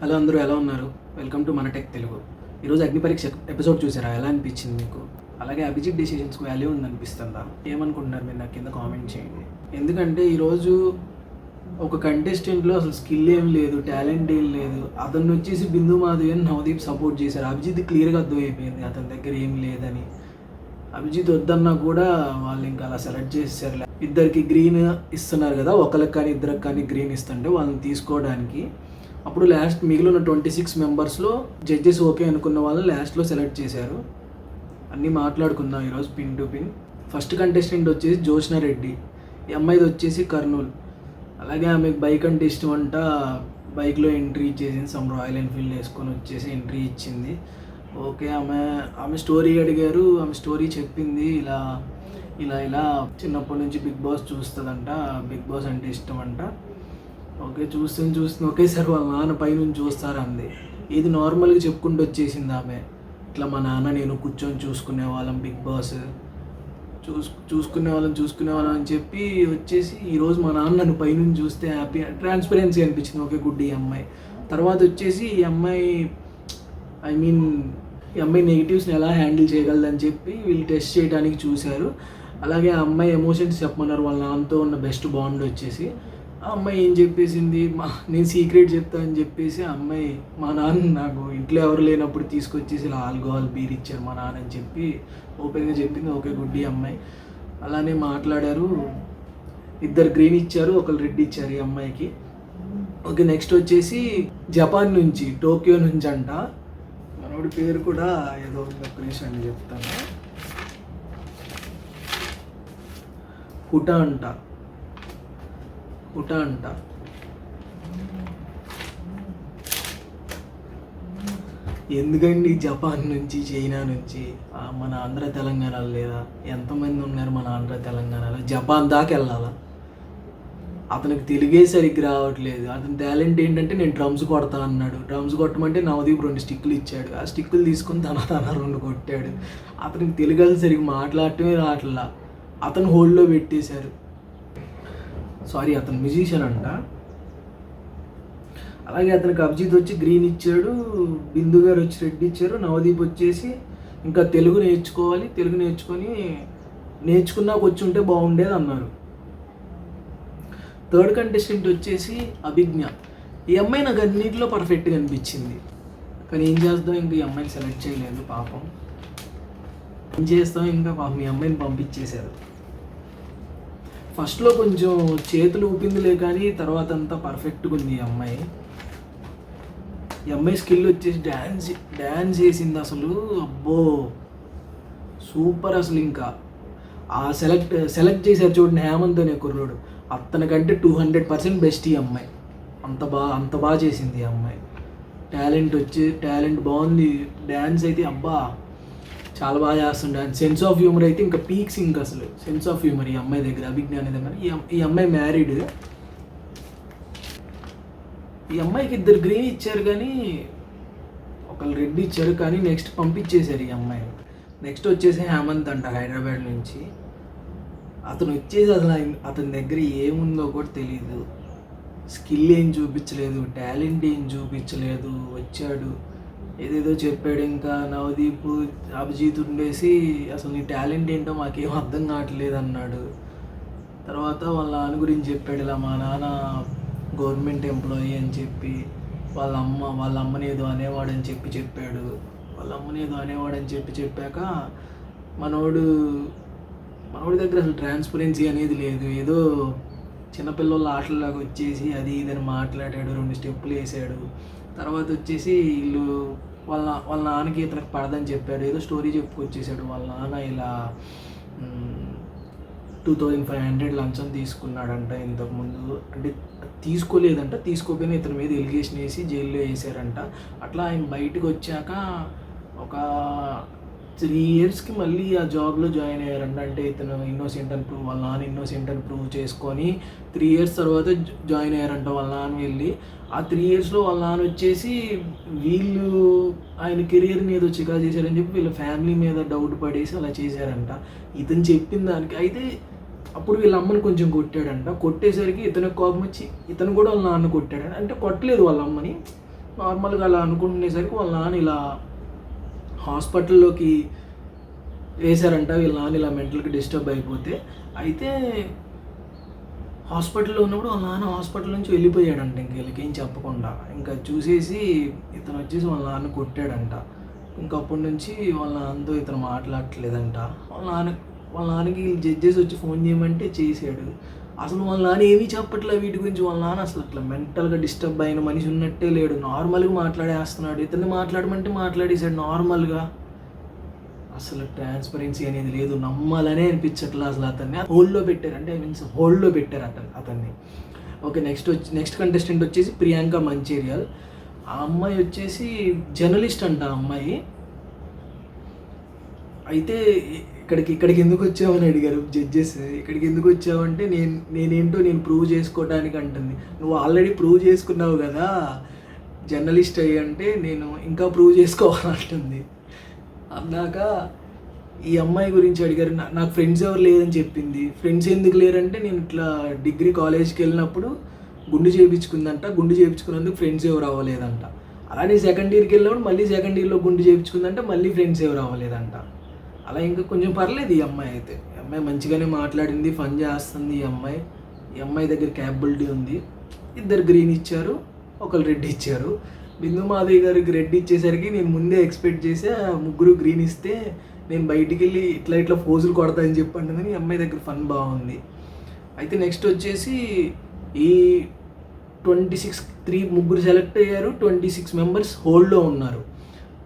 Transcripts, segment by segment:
Hello అందరూ ఎలా ఉన్నారు? వెల్కమ్ టు మన టెక్ తెలుగు. ఈరోజు అగ్ని పరీక్ష ఎపిసోడ్ చూసారా? ఎలా అనిపించింది మీకు? అలాగే అభిజిత్ డెసిషన్స్కి వాల్యూ ఉందనిపిస్తుందా? ఏమనుకుంటున్నారు మీరు? నాకు కింద కామెంట్ చేయండి. ఎందుకంటే ఈరోజు ఒక కంటెస్టెంట్లో అసలు స్కిల్ ఏం లేదు, టాలెంట్ ఏం లేదు. అతను వచ్చేసి బిందు మాధవి అని నవదీప్ సపోర్ట్ చేశారు. అభిజిత్ క్లియర్గా అర్థమైపోయింది అతని దగ్గర ఏం లేదని. అభిజిత్ వద్దన్నా కూడా వాళ్ళు ఇంకా అలా సెలెక్ట్ చేశారు. ఇద్దరికి గ్రీన్ ఇస్తున్నారు కదా, ఒకరికి కానీ ఇద్దరికి కానీ గ్రీన్ ఇస్తుంటే వాళ్ళని తీసుకోవడానికి. అప్పుడు లాస్ట్ మిగిలిన 26 మెంబర్స్లో జడ్జెస్ ఓకే అనుకున్న వాళ్ళని లాస్ట్లో సెలెక్ట్ చేశారు. అన్నీ మాట్లాడుకుందాం ఈరోజు pin to pin. First contestant వచ్చేసి జోష్నా రెడ్డి. ఈ అమ్మాయిది వచ్చేసి కర్నూలు. అలాగే ఆమెకు బైక్ అంటే ఇష్టం అంట. బైక్లో ఎంట్రీ ఇచ్చేసింది. సమ్ రాయల్ ఎన్ఫీల్డ్ వేసుకొని వచ్చేసి ఎంట్రీ ఇచ్చింది. ఓకే, ఆమె స్టోరీ అడిగారు. ఆమె స్టోరీ చెప్పింది. ఇలా ఇలా ఇలా చిన్నప్పటి నుంచి బిగ్ బాస్ చూస్తుందంట, బిగ్ బాస్ అంటే ఇష్టం అంట. ఓకే, చూస్తుంది ఒకేసారి వాళ్ళ నాన్న పైనుంచి చూస్తారు అంది. ఇది నార్మల్గా చెప్పుకుంటూ వచ్చేసింది ఆమె. ఇట్లా మా నాన్న నేను కూర్చొని చూసుకునే వాళ్ళం బిగ్ బాస్, చూసుకునే వాళ్ళం అని చెప్పి వచ్చేసి ఈరోజు మా నాన్న నన్ను పైనుంచి చూస్తే హ్యాపీ, ట్రాన్స్పరెన్సీ అనిపించింది. Okay, good. ఈ అమ్మాయి తర్వాత వచ్చేసి ఈ అమ్మాయి నెగిటివ్స్ని ఎలా హ్యాండిల్ చేయగలదని చెప్పి వీళ్ళు టెస్ట్ చేయడానికి చూశారు. అలాగే ఆ అమ్మాయి ఎమోషన్స్ చెప్పమన్నారు వాళ్ళ నాన్నతో ఉన్న బెస్ట్ బాండ్ వచ్చేసి. ఆ అమ్మాయి ఏం చెప్పేసింది, నేను సీక్రెట్ చెప్తా అని చెప్పేసి ఆ అమ్మాయి మా నాన్న నాకు ఇంట్లో ఎవరు లేనప్పుడు తీసుకొచ్చేసి ఇలా ఆల్కహాల్ బీర్ ఇచ్చారు మా నాన్న అని చెప్పి ఓపెన్గా చెప్పింది. Okay, good. ఈ అమ్మాయి అలానే మాట్లాడారు. ఇద్దరు గ్రీన్ ఇచ్చారు, ఒకరు రెడ్ ఇచ్చారు ఈ అమ్మాయికి. ఓకే, నెక్స్ట్ వచ్చేసి జపాన్ నుంచి, టోక్యో నుంచి అంట. మనోడి పేరు కూడా ఏదో ఒక నిమిషం అని చెప్తాను. హుటా అంట. ఎందుకండి జపాన్ నుంచి, చైనా నుంచి? మన ఆంధ్ర తెలంగాణలో లేదా? ఎంతమంది ఉన్నారు మన ఆంధ్ర తెలంగాణలో? జపాన్ దాకా వెళ్ళాలా? అతనికి తెలుగే సరిగ్గా రావట్లేదు. అతని టాలెంట్ ఏంటంటే నేను డ్రమ్స్ కొడతా అన్నాడు. డ్రమ్స్ కొట్టమంటే నవదీప్ 2 స్టిక్కులు ఇచ్చాడు. ఆ స్టిక్కులు తీసుకొని తన 2 కొట్టాడు. అతనికి తెలుగు సరిగ్గా మాట్లాడటమే రావట్లా. అతను హోల్డ్లో పెట్టేశారు. సారీ, అతను మ్యూజిషియన్ అంట. అలాగే అతనికి అభిజిత్ వచ్చి గ్రీన్ ఇచ్చాడు, బిందు గారు వచ్చి రెడ్ ఇచ్చారు, నవదీప్ వచ్చేసి ఇంకా తెలుగు నేర్చుకోవాలి, తెలుగు నేర్చుకున్నాక వచ్చి ఉంటే బాగుండేది అన్నారు. థర్డ్ కంటెస్టెంట్ వచ్చేసి అభిజ్ఞ. ఈ అమ్మాయి నాకు అన్నింటిలో పర్ఫెక్ట్గా అనిపించింది. కానీ ఏం చేద్దాం, ఇంకా ఈ అమ్మాయిని సెలెక్ట్ చేయలేదు పాపం. ఏం చేస్తాం, ఇంకా పాపం ఈ అమ్మాయిని పంపించేశారు. ఫస్ట్లో కొంచెం చేతులు ఊపిందిలే, కానీ తర్వాత అంతా పర్ఫెక్ట్గా ఉంది ఈ అమ్మాయి. ఈ అమ్మాయి స్కిల్ వచ్చేసి డ్యాన్స్ చేసింది అసలు. అబ్బో సూపర్ అసలు. ఇంకా ఆ సెలెక్ట్ చేశారు చూడండి, హేమంత్ అనే కుర్రోడు. అతనికంటే 200% బెస్ట్ ఈ అమ్మాయి. అంత బాగా చేసింది ఈ అమ్మాయి. టాలెంట్ బాగుంది. డ్యాన్స్ అయితే అబ్బా చాలా బాగా చేస్తుండే. సెన్స్ ఆఫ్ హ్యూమర్ అయితే ఇంకా పీక్స్. ఇంకా అసలు సెన్స్ ఆఫ్ హ్యూమర్ ఈ అమ్మాయి దగ్గర, అభిజ్ఞాని దగ్గర. ఈ అమ్మాయి మ్యారీడ్. ఈ అమ్మాయికి 2 గ్రీన్ ఇచ్చారు, కానీ ఒకళ్ళు రెడ్ ఇచ్చారు, కానీ నెక్స్ట్ పంపించేశారు ఈ అమ్మాయి. నెక్స్ట్ వచ్చేసి హేమంత్ అంట, హైదరాబాద్ నుంచి. అతను వచ్చేసి అసలు అతని దగ్గర ఏముందో కూడా తెలీదు. స్కిల్ ఏం చూపించలేదు, టాలెంట్ ఏం చూపించలేదు. వచ్చాడు, ఏదేదో చెప్పాడు. ఇంకా నవదీప్, అభిజిత్ ఉండేసి అసలు నీ టాలెంట్ ఏంటో మాకేం అర్థం కావట్లేదు అన్నాడు. తర్వాత వాళ్ళ నాన్న గురించి చెప్పాడు. ఇలా మా నాన్న గవర్నమెంట్ ఎంప్లాయీ అని చెప్పి, వాళ్ళ అమ్మని ఏదో అనేవాడని చెప్పాడు. చెప్పాక మనోడి దగ్గర అసలు ట్రాన్స్పరెన్సీ అనేది లేదు. ఏదో చిన్నపిల్లల ఆటల్లాగా వచ్చేసి అది ఇదని మాట్లాడాడు, 2 స్టెప్పులు వేసాడు. తర్వాత వచ్చేసి వీళ్ళు వాళ్ళ నాన్నకి ఇతనికి పడదని చెప్పాడు. ఏదో స్టోరీ చెప్పుకొచ్చేసాడు. వాళ్ళ నాన్న ఇలా 2500 లంచం తీసుకున్నాడంట ఇంతకుముందు. అంటే తీసుకోలేదంట, తీసుకోకపోయినా ఇతని మీద ఎలిగేషన్ వేసి జైల్లో వేసారంట. అట్లా ఆయన బయటకు వచ్చాక ఒక 3 ఇయర్స్కి మళ్ళీ ఆ జాబ్లో జాయిన్ అయ్యారంట. అంటే ఇతను ఇన్నోసెంట్ అని వాళ్ళ నాన్న ఇన్నోసెంట్ అని ప్రూవ్ చేసుకొని 3 ఇయర్స్ తర్వాత జాయిన్ అయ్యారంట వాళ్ళ నాన్న వెళ్ళి. ఆ 3 ఇయర్స్లో వాళ్ళ నాన్న వచ్చేసి వీళ్ళు ఆయన కెరియర్ని ఏదో చికా చేశారని చెప్పి వీళ్ళ ఫ్యామిలీ మీద డౌట్ పడేసి అలా చేశారంట. ఇతను చెప్పిన దానికి అయితే అప్పుడు వీళ్ళ అమ్మని కొంచెం కొట్టాడంట. కొట్టేసరికి ఇతనికి కోపం వచ్చి ఇతను కూడా వాళ్ళ నాన్న కొట్టాడంట. అంటే కొట్టలేదు వాళ్ళ అమ్మని, నార్మల్గా అలా అనుకుంటునేసరికి వాళ్ళ నాన్న ఇలా హాస్పిటల్లోకి వేశారంట. వీళ్ళ నాన్న ఇలా మెంటల్గా డిస్టర్బ్ అయిపోతే, అయితే హాస్పిటల్లో ఉన్నప్పుడు వాళ్ళ నాన్న హాస్పిటల్ నుంచి వెళ్ళిపోయాడంట. ఇంక వీళ్ళకేం చెప్పకుండా ఇంకా చూసేసి ఇతను వచ్చేసి వాళ్ళ నాన్న కొట్టాడంట. ఇంకా అప్పటి నుంచి వాళ్ళ నాన్నతో ఇతను మాట్లాడట్లేదంట. వాళ్ళ నాన్నకి జడ్జెస్ వచ్చి ఫోన్ చేయమంటే చేశాడు. అసలు వాళ్ళ నాన్న ఏమీ చెప్పట్లేదు వీటి గురించి. వాళ్ళ నాన్న అసలు అట్లా మెంటల్గా డిస్టర్బ్ అయిన మనిషి ఉన్నట్టే లేడు. నార్మల్గా మాట్లాడేస్తున్నాడు. ఇతన్ని మాట్లాడమంటే మాట్లాడేశాడు నార్మల్గా. అసలు ట్రాన్స్పరెన్సీ అనేది లేదు, నమ్మాలనే అనిపించట్లేదు అసలు. అతన్ని హోల్డ్లో పెట్టారు, అంటే హోల్డ్లో పెట్టారు అతన్ని. ఓకే, నెక్స్ట్ కంటెస్టెంట్ వచ్చేసి ప్రియాంక మంచేరియల్. ఆ అమ్మాయి వచ్చేసి జర్నలిస్ట్ అంట. ఆ అమ్మాయి అయితే ఇక్కడికి ఎందుకు వచ్చావని అడిగారు జడ్జెస్. ఇక్కడికి ఎందుకు వచ్చావంటే నేనేంటో నేను ప్రూవ్ చేసుకోవడానికి అంటుంది. నువ్వు ఆల్రెడీ ప్రూవ్ చేసుకున్నావు కదా జర్నలిస్ట్ అయ్యి, అంటే నేను ఇంకా ప్రూవ్ చేసుకోవాలంటుంది. అన్నాక ఈ అమ్మాయి గురించి అడిగారు. నాకు ఫ్రెండ్స్ ఎవరు లేదని చెప్పింది. ఫ్రెండ్స్ ఎందుకు లేరంటే నేను ఇట్లా డిగ్రీ కాలేజ్కి వెళ్ళినప్పుడు గుండు చేయించుకుందంట. గుండు చేయించుకున్నందుకు ఫ్రెండ్స్ ఎవరు అవ్వలేదంట. అలానే సెకండ్ ఇయర్కి వెళ్ళినప్పుడు మళ్ళీ సెకండ్ ఇయర్లో గుండు చేయించుకుందంటే మళ్ళీ ఫ్రెండ్స్ ఎవరు అవ్వలేదంట. అలా ఇంకా కొంచెం పర్లేదు ఈ అమ్మాయి అయితే. ఈ అమ్మాయి మంచిగానే మాట్లాడింది, ఫన్ చేస్తుంది. ఈ అమ్మాయి దగ్గర క్యాపబిలిటీ ఉంది. 2 గ్రీన్ ఇచ్చారు, ఒకరు రెడ్ ఇచ్చారు. బిందు మాధవి గారికి రెడ్ ఇచ్చేసరికి నేను ముందే ఎక్స్పెక్ట్ చేసా 3 గ్రీన్ ఇస్తే నేను బయటికి వెళ్ళి ఇట్లా ఫోజులు కొడతానని చెప్పండి. ఈ అమ్మాయి దగ్గర ఫన్ బాగుంది. అయితే నెక్స్ట్ వచ్చేసి ఈ 3 సెలెక్ట్ అయ్యారు. 26 మెంబర్స్ హోల్డ్లో ఉన్నారు.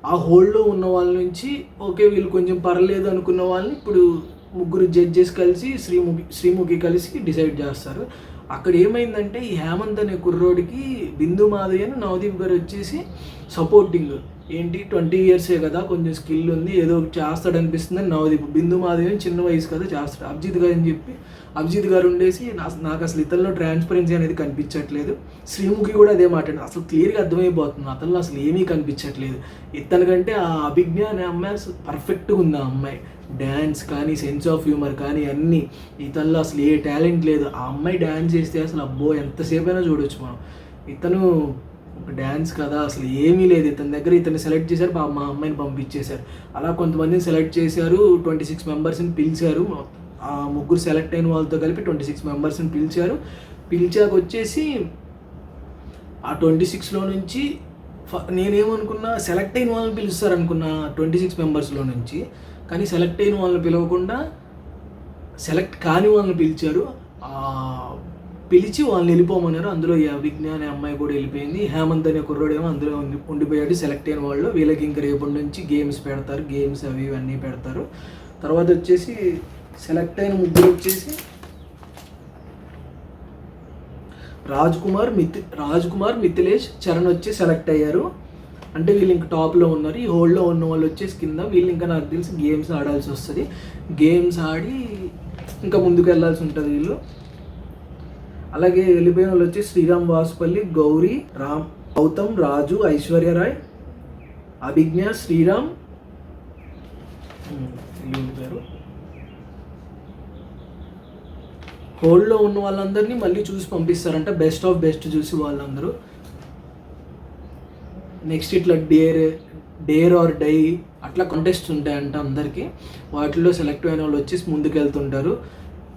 ఆ హోల్డ్లో ఉన్న వాళ్ళ నుంచి ఓకే వీళ్ళు కొంచెం పర్లేదు అనుకున్న వాళ్ళని ఇప్పుడు 3 జడ్జెస్ కలిసి శ్రీముఖి కలిసి డిసైడ్ చేస్తారు. అక్కడ ఏమైందంటే ఈ హేమంత్ అనే కుర్రోడికి బిందు మాధవి అని నవదీప్ గారు వచ్చేసి సపోర్టింగ్. ఏంటి 20 ఇయర్సే కదా, కొంచెం స్కిల్ ఉంది, ఏదో చేస్తాడు అనిపిస్తుంది అని నవదీప్. బిందు మాధవి అని చిన్న వయసు కదా చేస్తాడు. అభిజిత్ గారు అని చెప్పి అభిజిత్ గారు ఉండేసి నాకు అసలు ఇతనిలో ట్రాన్స్పరెన్సీ అనేది కనిపించట్లేదు. శ్రీముఖి కూడా అదే మాట్లాడింది. అసలు క్లియర్గా అర్థమైపోతుంది అతనిలో అసలు ఏమీ కనిపించట్లేదు. ఇతనికంటే ఆ అభిజ్ఞ అనే అమ్మాయి అసలు పర్ఫెక్ట్గా ఉంది. ఆ అమ్మాయి డ్యాన్స్ కానీ సెన్స్ ఆఫ్ హ్యూమర్ కానీ అన్నీ, ఇతనిలో అసలు ఏ టాలెంట్ లేదు. ఆ అమ్మాయి డ్యాన్స్ చేస్తే అసలు అబ్బో ఎంతసేపు అయినా చూడొచ్చు మనం. ఇతను డ్యాన్స్ కదా అసలు ఏమీ లేదు ఇతని దగ్గర. ఇతన్ని సెలెక్ట్ చేశారు, మా అమ్మాయిని పంపించేశారు. అలా కొంతమందిని సెలెక్ట్ చేశారు. 26 మెంబర్స్ని పిలిచారు. ఆ 3 సెలెక్ట్ అయిన వాళ్ళతో కలిపి 26 మెంబర్స్ని పిలిచాక వచ్చేసి ఆ 26లో నుంచి నేనేమనుకున్నా సెలెక్ట్ అయిన వాళ్ళని పిలుస్తారు అనుకున్నా 26 మెంబర్స్లో నుంచి. కానీ సెలెక్ట్ అయిన వాళ్ళని పిలవకుండా సెలెక్ట్ కాని వాళ్ళని పిలిచారు. పిలిచి వాళ్ళని వెళ్ళిపోమన్నారు. అందులో ఈ అభిజ్ఞ అనే అమ్మాయి కూడా వెళ్ళిపోయింది. హేమంత్ అనే కుర్రోడేమో అందులో ఉండిపోయాడు సెలెక్ట్ అయిన వాళ్ళు. వీళ్ళకి ఇంకా రేపటి నుంచి గేమ్స్ పెడతారు, గేమ్స్ అవి ఇవన్నీ పెడతారు. తర్వాత వచ్చేసి సెలెక్ట్ అయిన 3 వచ్చేసి రాజ్ కుమార్ మిథిలేష్ చరణ్ వచ్చి సెలెక్ట్ అయ్యారు. అంటే వీళ్ళు ఇంకా టాప్లో ఉన్నారు. ఈ హోల్డ్లో ఉన్న వాళ్ళు వచ్చేసి కింద. వీళ్ళు ఇంకా నాకు తెలిసి గేమ్స్ ఆడాల్సి వస్తుంది. గేమ్స్ ఆడి ఇంకా ముందుకు వెళ్ళాల్సి ఉంటుంది వీళ్ళు. అలాగే వెళ్ళిపోయిన వాళ్ళు వచ్చి శ్రీరామ్ వాసుపల్లి, గౌరీ, గౌతమ్, రాజు, ఐశ్వర్యరాయ్, అభిజ్ఞ, శ్రీరామ్ వెళ్ళిపోయారు. హోల్డ్లో ఉన్న వాళ్ళందరినీ మళ్ళీ చూసి పంపిస్తారంట, బెస్ట్ ఆఫ్ బెస్ట్ చూసి వాళ్ళందరూ. నెక్స్ట్ ఇట్లా డేర్ ఆర్ డై అట్లా కంటెస్ట్ ఉంటాయంట అందరికీ. వాటిల్లో సెలెక్ట్ అయిన వాళ్ళు వచ్చేసి ముందుకు వెళ్తుంటారు.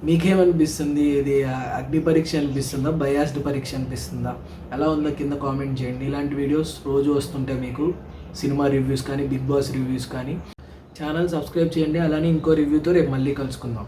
మీకేమనిపిస్తుంది? ఇది అగ్ని పరీక్ష అనిపిస్తుందా, బయాస్డ్ పరీక్ష అనిపిస్తుందా? ఎలా ఉందో కింద కామెంట్ చేయండి. ఇలాంటి వీడియోస్ రోజు వస్తుంటాయి మీకు, సినిమా రివ్యూస్ కానీ బిగ్ బాస్ రివ్యూస్ కానీ. ఛానల్ సబ్స్క్రైబ్ చేయండి. అలానే ఇంకో రివ్యూతో రేపు మళ్ళీ కలుసుకుందాం.